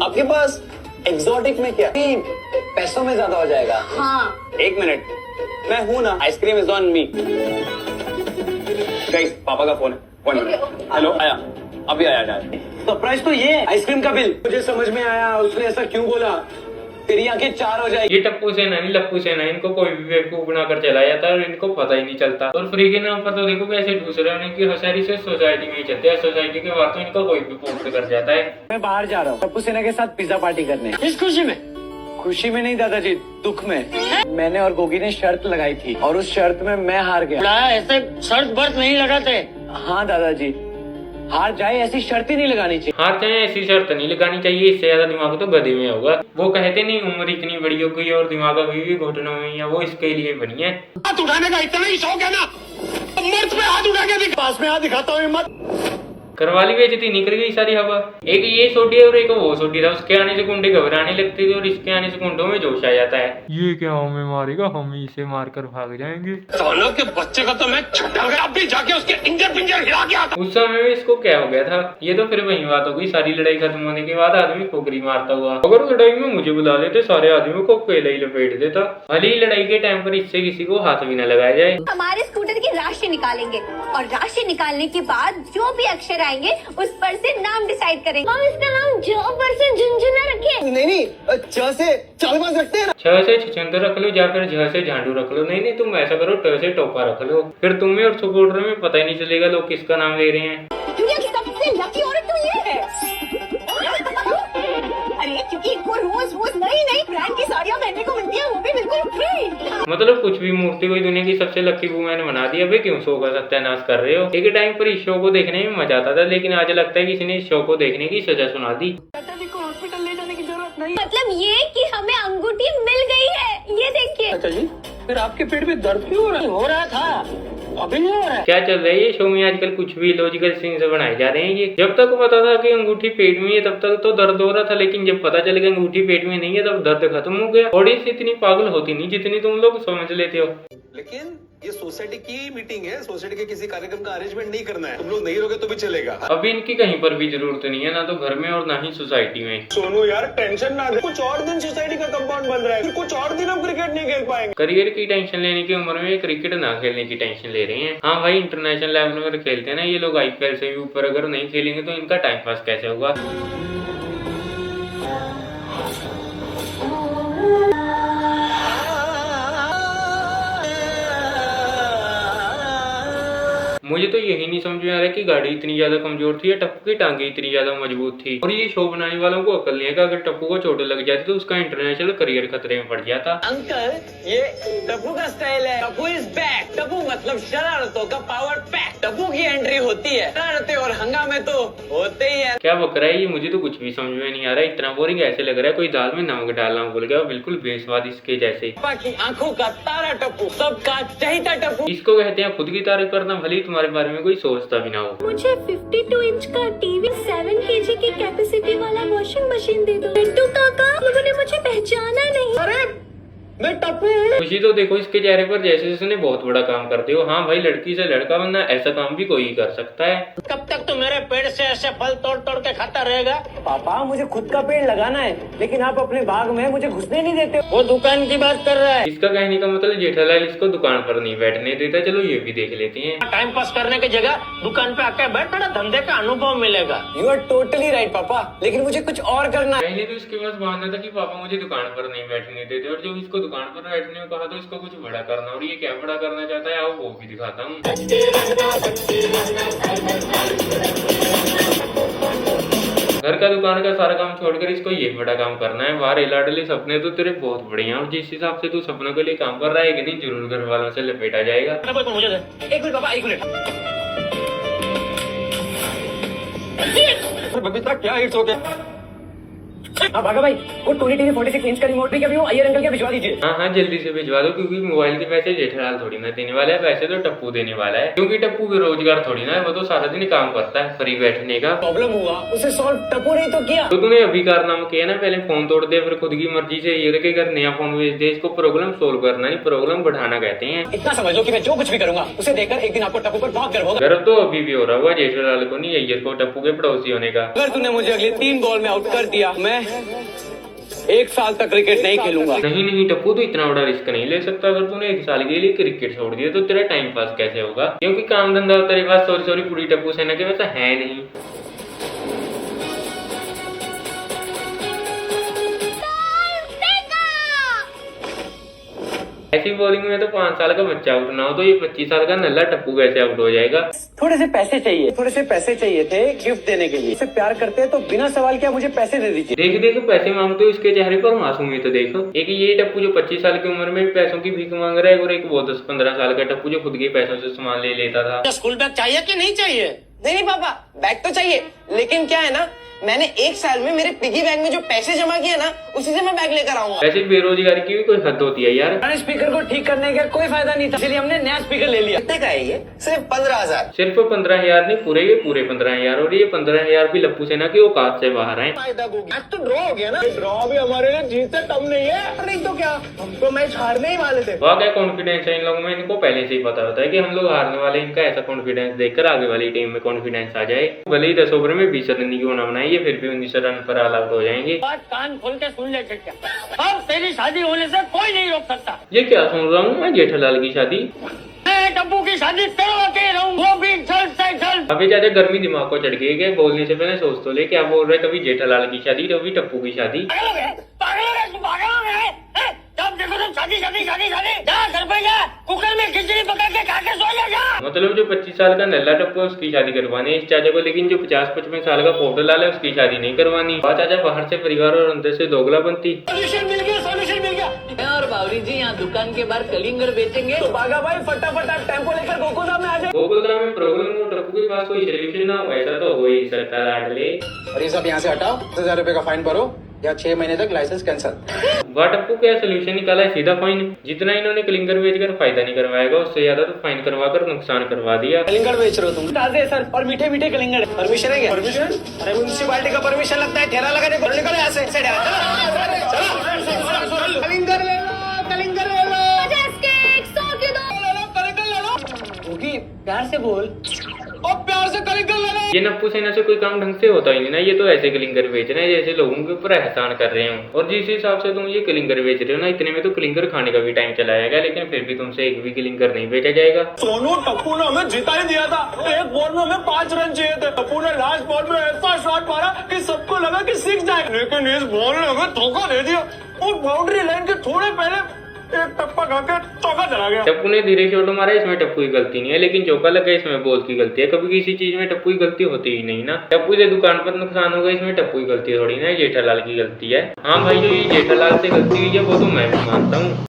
आपके पास एग्जॉटिक में क्या पैसों में ज्यादा हो जाएगा? हाँ। 1 मिनट, मैं हूँ ना, ice cream is on me. Guys, पापा का फोन है। 1 मिनट। हेलो, आया, अभी आया। सरप्राइज तो ये है, आइसक्रीम का बिल। मुझे समझ में आया उसने ऐसा क्यों बोला, तेरी आंखें 4 हो जाएगी। ये टप्पू सेना नहीं लप्पू सेना, इनको कोई भी बेवकूफ बनाकर चला जाता है और इनको पता ही नहीं चलता। और फ्री के नाम पर तो देखो कैसे ढूंढ रहे हैं कि हसारी से सोसाइटी में ही चलते हैं, सोसाइटी के बाद तो इनका कोई भी पोस्ट कर जाता है। मैं बाहर जा रहा हूँ टप्पू सेना के साथ पिज्जा पार्टी करने। इस खुशी में? खुशी में नहीं दादाजी, दुख में। मैंने और गोगी ने शर्त लगाई थी और उस शर्त में मैं हार गया। ऐसे शर्त बर्त नहीं लगाते। हाँ दादाजी, हार जाए ऐसी शर्त ही नहीं लगानी चाहिए। हार चाहे ऐसी शर्त नहीं लगानी चाहिए, इससे ज्यादा दिमाग तो गधे में होगा। वो कहते नहीं उम्र इतनी बड़ी हो गई और दिमाग अभी भी घुटनों में है, वो इसके लिए बनी है। हाथ उठाने का इतना ही शौक है ना, मर्द पे हाथ उठा के पास में हाथ दिखाता हूँ मत। करवाली बेइज्जती निकल गई सारी हवा। एक ये सोडी और एक वो सोडी था, उसके आने से कुंडे घबराने लगते थे और इसके आने से कुंडों में जोश आ जाता है। ये क्या हमें मारेगा, हम इसे मारकर भाग जाएंगे। सालों के बच्चे का तो मैं छुट्टा गया, अभी जाके उसके इंजर पिंजर हिला के आता। उस समय में इसको क्या हो गया था, ये तो फिर वही बात हो गई। सारी लड़ाई खत्म होने के बाद आदमी खोखरी मारता हुआ, अगर लड़ाई में मुझे बुला लेते सारे आदमियों को अकेले ही लपेट देता। भले ही लड़ाई के टाइम पर इससे किसी को हाथ भी न लगाया जाए। हमारे स्कूटर की राशि निकालेंगे और राशि निकालने के बाद जो भी अक्षर आएंगे उस पर से नाम डिसाइड करेंगे। हम इसका नाम ज पर से झुनझुना रखें। नहीं, च से चालबाज रखते हैं ना। छ से छछंदर रख लो या फिर झ से झांडू रख लो। नहीं तुम ऐसा करो, ट से टोपा रख लो, फिर तुम्हें और स्कूटर में पता ही नहीं चलेगा लोग किसका नाम ले रहे हैं। दुनिया की सबसे लकी औरत तो ये है। अरे क्योंकि इनको रोज नई ब्रांड की साड़ियाँ पहनने को मिलती है, वो भी बिल्कुल फ्री। मतलब कुछ भी मूर्ति कोई दुनिया की सबसे लकी वुमेन बना दी। अबे क्यों शो का सत्यानाश कर रहे हो? एक टाइम पर इस शो को देखने में मजा आता था, लेकिन आज लगता है किसी ने इस शो को देखने की सजा सुना दी। हॉस्पिटल ले जाने की जरूरत नहीं। मतलब ये कि हमें अंगूठी मिल गई है, ये देखिए। अच्छा जी, फिर आपके पेट में दर्द क्यों हो रहा था? अभी नहीं हो रहा है। क्या चल रहा है ये शो में आजकल? कुछ भी लॉजिकल सीन से बनाए जा रहे हैं ये। जब तक पता था कि अंगूठी पेट में है तब तक तो दर्द हो रहा था, लेकिन जब पता चल गया अंगूठी पेट में नहीं है तब दर्द खत्म हो गया। ऑडियंस इतनी पागल होती नहीं जितनी तुम लोग समझ लेते हो। लेकिन ये सोसाइटी की मीटिंग है, सोसाइटी के किसी कार्यक्रम का अरेंजमेंट नहीं करना है। तुम लोग नहीं रहोगे तो भी चलेगा। अभी इनकी कहीं पर भी जरूरत नहीं है, ना तो घर में और ना ही सोसाइटी में। सोनू यार टेंशन ना ले, कुछ और दिन सोसाइटी का कंपाउंड बन रहा है, फिर कुछ और दिन हम क्रिकेट नहीं खेल पाएंगे। करियर की टेंशन लेने की उम्र में क्रिकेट ना खेलने की टेंशन ले रहे हैं। हाँ भाई, इंटरनेशनल लेवल पर खेलते हैं ना ये लोग, IPL से भी ऊपर अगर नहीं खेलेंगे तो इनका टाइम पास कैसे होगा? मुझे तो यही नहीं समझ में आ रहा कि गाड़ी इतनी ज्यादा कमजोर थी या टप्पू की टांगे इतनी ज्यादा मजबूत थी। और ये शो बनाने वालों को अकल नहीं है कि अगर टप्पू को चोट लग जाती तो उसका इंटरनेशनल करियर खतरे में पड़ जाता। अंकल, ये टप्पू का स्टाइल है। Tappu is back. टप्पू मतलब शरारतों का पावर पैक। टप्पू की एंट्री होती है, शरारतें और हंगामे तो होते ही है। क्या बक रहा है ये? मुझे तो कुछ भी समझ में नहीं आ रहा है। इतना बोरिंग ऐसे लग रहा है कोई दाल में नमक डालना भूल गया, बिल्कुल बेस्वाद इसके जैसे। बाकी आंखों का तारा टप्पू, सबका चहेता टप्पू। इसको कहते हैं खुद की तारीफ करना, भले ही तुम्हारे बारे में कोई सोचता भी ना हो। मुझे 52 इंच का टीवी, 7 kg की कैपेसिटी वाला वॉशिंग मशीन दे दो। पिंटू काका, लोगों ने मुझे पहचाना नहीं। अरे मैं टप्पू। खुशी तो देखो इसके चेहरे पर जैसे इसने बहुत बड़ा काम करते हो। हाँ भाई, लड़की से लड़का बनना ऐसा काम भी कोई कर सकता है। कब तक तो मेरे पेड़ से ऐसे फल तोड़ तोड़ के खाता रहेगा? पापा, मुझे खुद का पेड़ लगाना है, लेकिन आप अपने बाग में मुझे घुसने नहीं देते। वो दुकान की बात कर रहा है। इसका कहने का मतलब जेठालाल इसको दुकान पर नहीं बैठने देता। चलो ये भी देख लेते हैं। टाइम पास करने की जगह दुकान पे आके बैठ, बड़ा धंधे का अनुभव मिलेगा। यू आर टोटली राइट पापा, लेकिन मुझे कुछ और करना है। पहले तो इसके पास बहाना था कि पापा मुझे दुकान पर नहीं बैठने देते, और जब इसको दुकान पर बैठने को कहा तो इसको कुछ बड़ा करना। और ये क्या बड़ा करना चाहता है आओ वो भी दिखाता हूँ। घर का दुकान का सारा काम छोड़कर इसको ये बड़ा काम करना है। बाहर लाडले सपने तो तेरे बहुत बड़े हैं, और जिस हिसाब से तू सपनों के लिए काम कर रहा है कि नहीं जरूर घर वालों से लपेटा जाएगा। मुझे दे। 1 मिनट पापा, 1 मिनट। बबीता क्या हिट्स हो गए? हाँ भागा भाई, वो टोनी टीवी 46 इंच का रिमोट भी कभी वो अय्यर अंकल के भिजवा दीजिए। हाँ जल्दी से भिजवा दो, क्योंकि मोबाइल के पैसे जेठालाल थोड़ी ना देने वाला है, पैसे तो टप्पू देने वाला है। क्योंकि टप्पू बेरोजगार थोड़ी ना है, वो तो सारा दिन काम करता है फ्री बैठने का। प्रॉब्लम हुआ उसे सॉल्व टप्पू नहीं तो किया। तो तूने अभी कारनामा किया ना, पहले फोन तोड़ दे, फिर खुद की मर्जी से ये रखे कर नया फोन भेज दे। इसको प्रॉब्लम सोल्व करना नहीं, प्रॉब्लम बढ़ाना कहते हैं। इतना समझ लो कि मैं जो कुछ भी करूंगा उसे देखकर एक दिन आपको टप्पू पर बहुत गर्व होगा। गर्व तो अभी भी हो रहा हुआ जेठालाल को नहीं, अय्यर को, टप्पू के पड़ोसी होने का। अगर तूने मुझे अगले 3 बॉल में आउट कर दिया, मैं 1 साल तक क्रिकेट नहीं खेलूंगा। नहीं नहीं टप्पू, तो इतना बड़ा रिस्क नहीं ले सकता। अगर तूने 1 साल के लिए क्रिकेट छोड़ दिया तो तेरा टाइम पास कैसे होगा? क्योंकि काम धंधा तेरे पास सॉरी पूरी टप्पू सेना के वैसा है नहीं। ऐसी बॉलिंग में तो 5 साल का बच्चा आउट ना हो तो ये 25 साल का नल्ला टप्पू कैसे आउट हो जाएगा? थोड़े से पैसे चाहिए थे गिफ्ट देने के लिए। इससे प्यार करते हैं तो बिना सवाल किया मुझे पैसे दे दीजिए। देख पैसे मांगते हो, इसके चेहरे पर मासूमियत तो देखो। एक ये टप्पू जो 25 साल की उम्र में पैसों की भीख मांग रहा है, और एक वो 10-15 साल का टप्पू जो खुद के पैसों से सामान ले लेता था। स्कूल बैग चाहिए कि नहीं चाहिए? नहीं पापा, बैग तो चाहिए, लेकिन क्या है ना, मैंने 1 साल में मेरे पिगी बैंक में जो पैसे जमा किए ना, उसी से मैं बैग लेकर आऊंगा। वैसे बेरोजगारी की भी कोई हद होती है यार। पुराने स्पीकर को ठीक करने का कोई फायदा नहीं था, इसलिए हमने नया स्पीकर ले लिया। कितने का है ये? सिर्फ 15,000। सिर्फ 15,000 नहीं, पूरे 15,000। और ये 15,000 भी लप्पू सेना की औकात से बाहर है। मैच तो ड्रॉ हो गया ना। ड्रॉ भी हमारे लिए जीत से कम नहीं है। नहीं तो क्या, हम तो मैच हारने ही वाले थे। वाह क्या कॉन्फिडेंस है इन लोगों में। इनको पहले से ही पता होता है कि हम लोग हारने वाले। इनका ऐसा कॉन्फिडेंस देखकर आगे वाली टीम में कॉन्फिडेंस आ जाए। भले ही 10 ओवर में 20 रन क्यों ना बनाएंगे, फिर भी 19 रन पर ऑल आउट हो जाएंगे। बात कान खोल के सुन ले क्या, अब तेरी शादी होने से कोई नहीं रोक सकता। ये क्या सुन रहा हूँ मैं, जेठालाल की शादी? मैं टप्पू की शादी करवा के रहूं, वो भी जल्द से जल्द। अभी ज्यादा गर्मी दिमाग को चढ़ गई है, बोलने से पहले सोच तो ले क्या बोल रहे। कभी जेठालाल की शादी, कभी टप्पू की शादी। पागल हो गए, हैं? जब देखो तो शादी शादी शादी शादी। जा घर पे जा, कुकर में खिचड़ी पका के खा के सो जा। मतलब जो 25 साल का नल्ला टप्पू है उसकी शादी करवानी है इस चाचा को, लेकिन जो 50-55 साल का पोपटलाल है उसकी शादी नहीं करवानी। चाचा बाहर से परिवार और अंदर से दोगला बनती। सोल्यूशन मिल गया। और बावरी जी यहाँ दुकान के बाहर कलिंगर बेचेंगे तो बागा भाई फटाफट आप टेम्पो लेकर गोकुलधाम में आ जाए। गोकुलधाम में प्रॉब्लम हो, टप्पू के पास कोई सोल्यूशन ना हो, ऐसा तो हो ही सकता लाडले। और ये सब यहाँ से हटाओ, 10,000 रुपए का फाइन भरो या 6 महीने तक लाइसेंस कैंसिल। वाह टप्पू क्या सोल्यूशन निकाला है, सीधा फाइन। जितना इन्होंने कलिंगर बेचकर फायदा नहीं करवाएगा, उससे ज्यादा तो फाइन करवाकर नुकसान करवा दिया। कलिंगर बेच रहे हो तुम? ताजे सर और मीठे मीठे कलिंगर। परमिशन है क्या? परमिशन? अरे म्यूनसिपालिटी का परमिशन लगता है, ठेला लगा दे। निकलो यहाँ से। कलिंगर ले लो, कलिंगर ले लो। 50 के 100 के 2। ले लो, कलिंगर ले लो। क्योंकि प्यार से बोल, और प्यार से कलिंगर ले लो। ये नप्पू सेना से कोई काम ढंग से होता ही नहीं ना। ये तो ऐसे कलिंगर बेच रहे हैं जैसे लोगों के ऊपर एहसान कर रहे हो। और जिस हिसाब से तुम ये कलिंगर बेच रहे हो ना, इतने में तो कलिंगर खाने का भी टाइम चला जाएगा, लेकिन फिर भी तुमसे एक भी कलिंगर नहीं बेचा जाएगा। सोनू टप्पू ने हमें जिता ही दिया था। एक बॉल में हमें 5 रन चाहिए थे। टप्पू ने लास्ट बॉल में ऐसा शॉट मारा कि सबको लगा कि 6 जाएगा, लेकिन इस बॉल ने हमें धोखा दे दिया और बाउंड्री लाइन के थोड़े पहले एक टप्पा खाकर चौका चला गया। टप्पू ने धीरे शॉट मारा, इसमें टप्पू की गलती नहीं है, लेकिन चौका लगा इसमें बॉल की गलती है। कभी किसी चीज में टप्पू की गलती होती ही नहीं ना। टप्पू से दुकान पर नुकसान होगा, इसमें टप्पू की गलती थोड़ी ना, जेठालाल की गलती है। हाँ भाई, जो ये जेठालाल से गलती हुई है वो तो मैं भी मानता हूँ।